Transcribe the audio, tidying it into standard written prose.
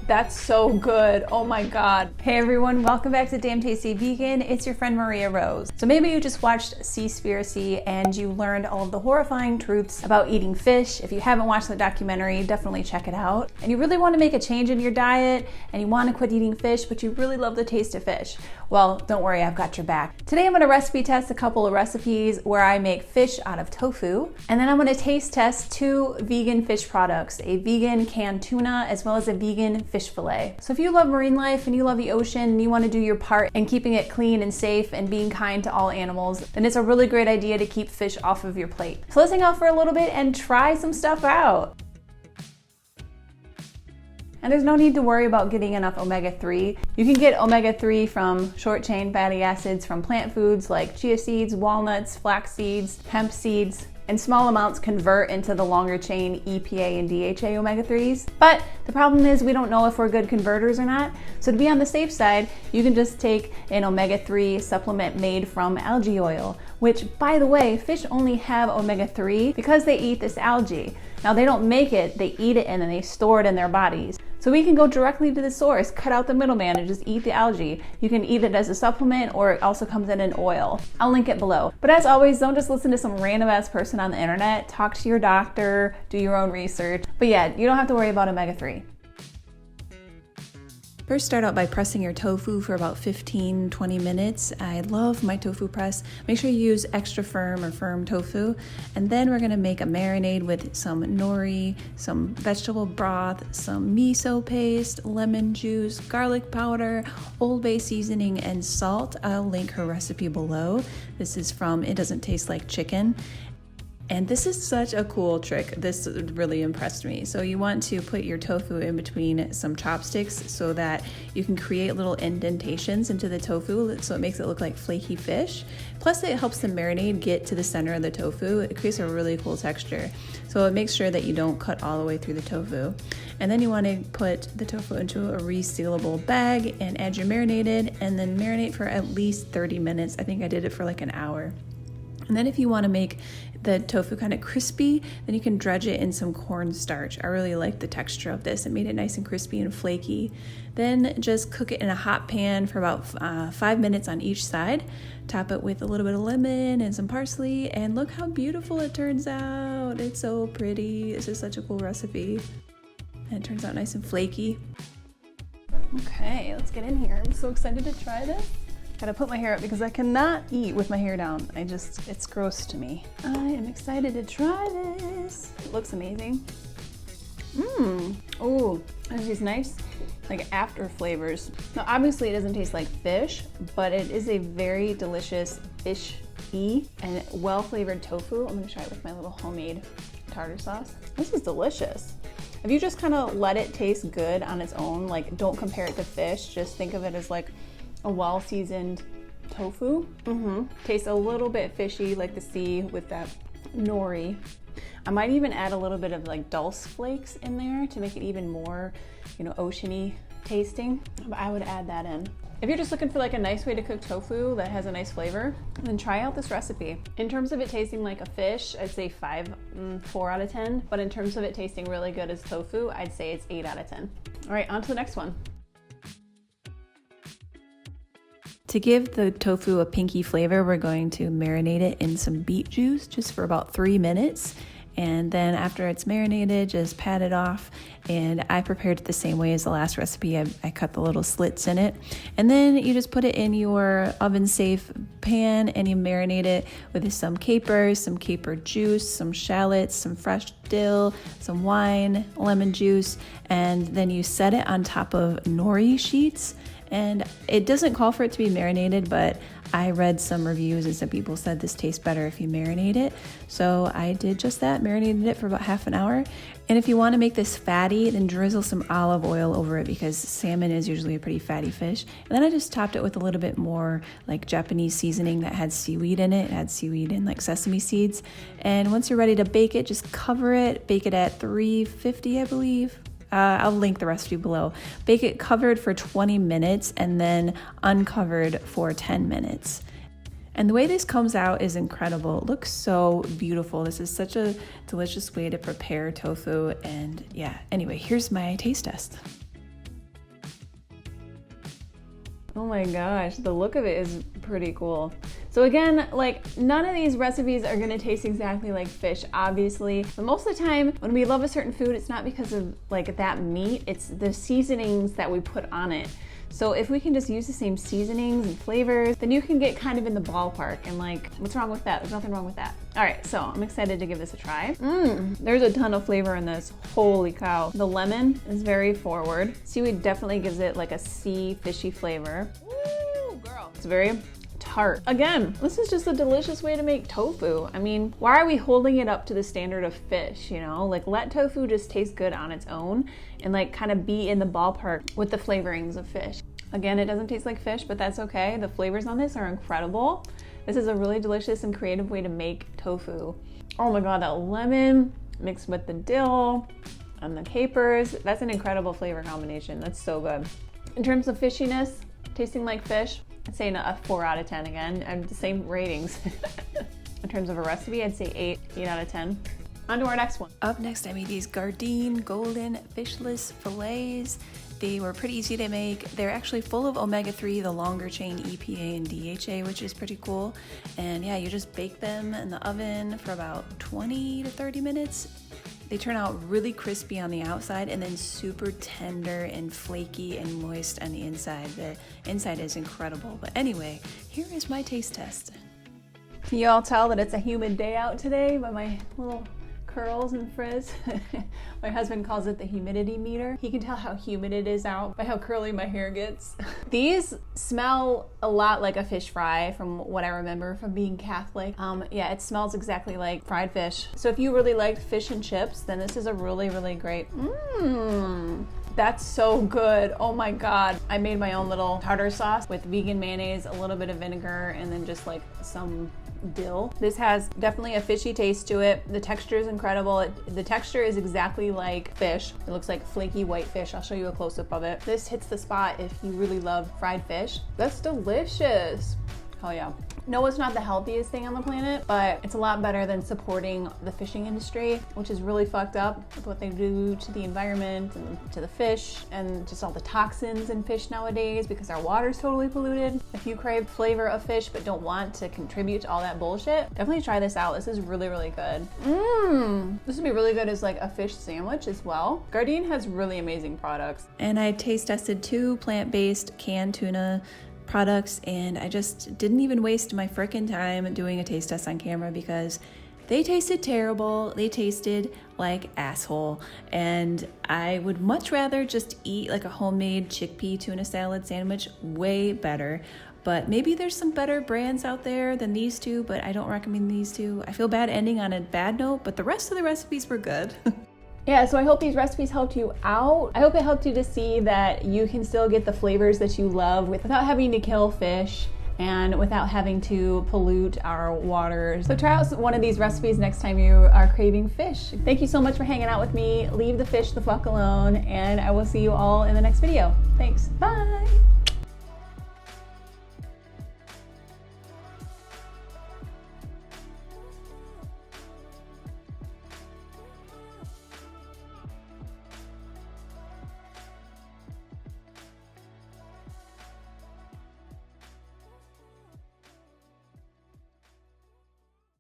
That's so good. Oh my God. Hey everyone, welcome back to Damn Tasty Vegan. It's your friend Maria Rose. So maybe you just watched Seaspiracy and you learned all of the horrifying truths about eating fish. If you haven't watched the documentary, definitely check it out. And you really want to make a change in your diet and you want to quit eating fish, but you really love the taste of fish. Well, don't worry, I've got your back. Today I'm going to recipe test a couple of recipes where I make fish out of tofu. And then I'm going to taste test 2 vegan fish products, a vegan canned tuna as well as a vegan fish fillet. So if you love marine life and you love the ocean and you want to do your part in keeping it clean and safe and being kind to all animals, then it's a really great idea to keep fish off of your plate. So let's hang out for a little bit and try some stuff out. And there's no need to worry about getting enough omega-3. You can get omega-3 from short-chain fatty acids from plant foods like chia seeds, walnuts, flax seeds, hemp seeds, and small amounts convert into the longer chain EPA and DHA omega-3s. But the problem is we don't know if we're good converters or not. So to be on the safe side, you can just take an omega-3 supplement made from algae oil, which, by the way, fish only have omega-3 because they eat this algae. Now they don't make it, they eat it and then they store it in their bodies. So we can go directly to the source, cut out the middleman and just eat the algae. You can eat it as a supplement or it also comes in an oil. I'll link it below. But as always, don't just listen to some random ass person on the internet. Talk to your doctor, do your own research. But yeah, you don't have to worry about omega-3. First, start out by pressing your tofu for about 15-20 minutes. I love my tofu press. Make sure you use extra firm or firm tofu. And then we're gonna make a marinade with some nori, some vegetable broth, some miso paste, lemon juice, garlic powder, Old Bay seasoning, and salt. I'll link her recipe below. This is from It Doesn't Taste Like Chicken. And this is such a cool trick. This really impressed me. So you want to put your tofu in between some chopsticks so that you can create little indentations into the tofu so it makes it look like flaky fish. Plus it helps the marinade get to the center of the tofu. It creates a really cool texture. So it makes sure that you don't cut all the way through the tofu. And then you want to put the tofu into a resealable bag and add your marinated and then marinate for at least 30 minutes. I think I did it for like an hour. And then if you want to make the tofu kind of crispy, then you can dredge it in some cornstarch. I really like the texture of this. It made it nice and crispy and flaky. Then just cook it in a hot pan for about 5 minutes on each side. Top it with a little bit of lemon and some parsley, and look how beautiful it turns out. It's so pretty. This is such a cool recipe. And it turns out nice and flaky. Okay, let's get in here. I'm so excited to try this. Gotta put my hair up because I cannot eat with my hair down. It's gross to me. I am excited to try this. It looks amazing. Oh, there's these nice like after flavors. Now obviously it doesn't taste like fish, but it is a very delicious fish-y and well-flavored tofu. I'm gonna try it with my little homemade tartar sauce. This is delicious. If you just kind of let it taste good on its own, like don't compare it to fish, just think of it as like a well-seasoned tofu. Tastes a little bit fishy like the sea with that nori. I might even add a little bit of like dulse flakes in there to make it even more, oceany tasting. But I would add that in. If you're just looking for like a nice way to cook tofu that has a nice flavor, then try out this recipe. In terms of it tasting like a fish, I'd say 4 out of 10. But in terms of it tasting really good as tofu, I'd say it's 8 out of 10. All right, on to the next one. To give the tofu a pinky flavor, we're going to marinate it in some beet juice just for about 3 minutes. And then after it's marinated, just pat it off. And I prepared it the same way as the last recipe. I cut the little slits in it. And then you just put it in your oven-safe pan and you marinate it with some capers, some caper juice, some shallots, some fresh dill, some wine, lemon juice. And then you set it on top of nori sheets. And it doesn't call for it to be marinated, but I read some reviews and some people said this tastes better if you marinate it. So I did just that, marinated it for about half an hour. And if you want to make this fatty, then drizzle some olive oil over it because salmon is usually a pretty fatty fish. And then I just topped it with a little bit more like Japanese seasoning that had seaweed in it. It had seaweed and like sesame seeds. And once you're ready to bake it, just cover it, bake it at 350, I believe. I'll link the recipe below. Bake it covered for 20 minutes and then uncovered for 10 minutes. And the way this comes out is incredible. It looks so beautiful. This is such a delicious way to prepare tofu. And yeah, anyway, here's my taste test. Oh my gosh, the look of it is pretty cool. So again, like none of these recipes are gonna taste exactly like fish, obviously. But most of the time when we love a certain food, it's not because of like that meat, it's the seasonings that we put on it. So if we can just use the same seasonings and flavors, then you can get kind of in the ballpark. And like, what's wrong with that? There's nothing wrong with that. All right, so I'm excited to give this a try. There's a ton of flavor in this. Holy cow. The lemon is very forward. Seaweed definitely gives it like a sea fishy flavor. Ooh, girl. It's very tart. Again, this is just a delicious way to make tofu. I mean, why are we holding it up to the standard of fish, you know? Like let tofu just taste good on its own and like kind of be in the ballpark with the flavorings of fish. Again, it doesn't taste like fish, but that's okay. The flavors on this are incredible. This is a really delicious and creative way to make tofu. Oh my God, that lemon mixed with the dill and the capers. That's an incredible flavor combination. That's so good. In terms of fishiness, tasting like fish, I'd say a 4 out of 10 again. I'm the same ratings. In terms of a recipe, I'd say 8 out of 10. On to our next one. Up next, I made these Gardein golden fishless fillets. They were pretty easy to make. They're actually full of omega-3, the longer chain EPA and DHA, which is pretty cool. And yeah, you just bake them in the oven for about 20 to 30 minutes. They turn out really crispy on the outside and then super tender and flaky and moist on the inside. The inside is incredible. But anyway, here is my taste test. Can you all tell that it's a humid day out today by my little curls and frizz? My husband calls it the humidity meter. He can tell how humid it is out by how curly my hair gets. These smell a lot like a fish fry from what I remember from being Catholic. Yeah, it smells exactly like fried fish. So if you really like fish and chips, then this is a really, really great. That's so good. Oh my God. I made my own little tartar sauce with vegan mayonnaise, a little bit of vinegar, and then just like some dill. This has definitely a fishy taste to it. The texture is incredible. The texture is exactly like fish. It looks like flaky white fish. I'll show you a close-up of it. This hits the spot if you really love fried fish. That's delicious. Hell yeah. No, it's not the healthiest thing on the planet, but it's a lot better than supporting the fishing industry, which is really fucked up with what they do to the environment and to the fish and just all the toxins in fish nowadays because our water's totally polluted. If you crave flavor of fish but don't want to contribute to all that bullshit, definitely try this out. This is really, really good. This would be really good as like a fish sandwich as well. Gardein has really amazing products. And I taste tested 2 plant-based canned tuna products, and I just didn't even waste my frickin' time doing a taste test on camera because they tasted terrible. They tasted like asshole, and I would much rather just eat like a homemade chickpea tuna salad sandwich. Way better. But maybe there's some better brands out there than these 2, but I don't recommend these 2. I feel bad ending on a bad note, but the rest of the recipes were good. Yeah, so I hope these recipes helped you out. I hope it helped you to see that you can still get the flavors that you love without having to kill fish and without having to pollute our waters. So try out one of these recipes next time you are craving fish. Thank you so much for hanging out with me. Leave the fish the fuck alone, and I will see you all in the next video. Thanks, bye.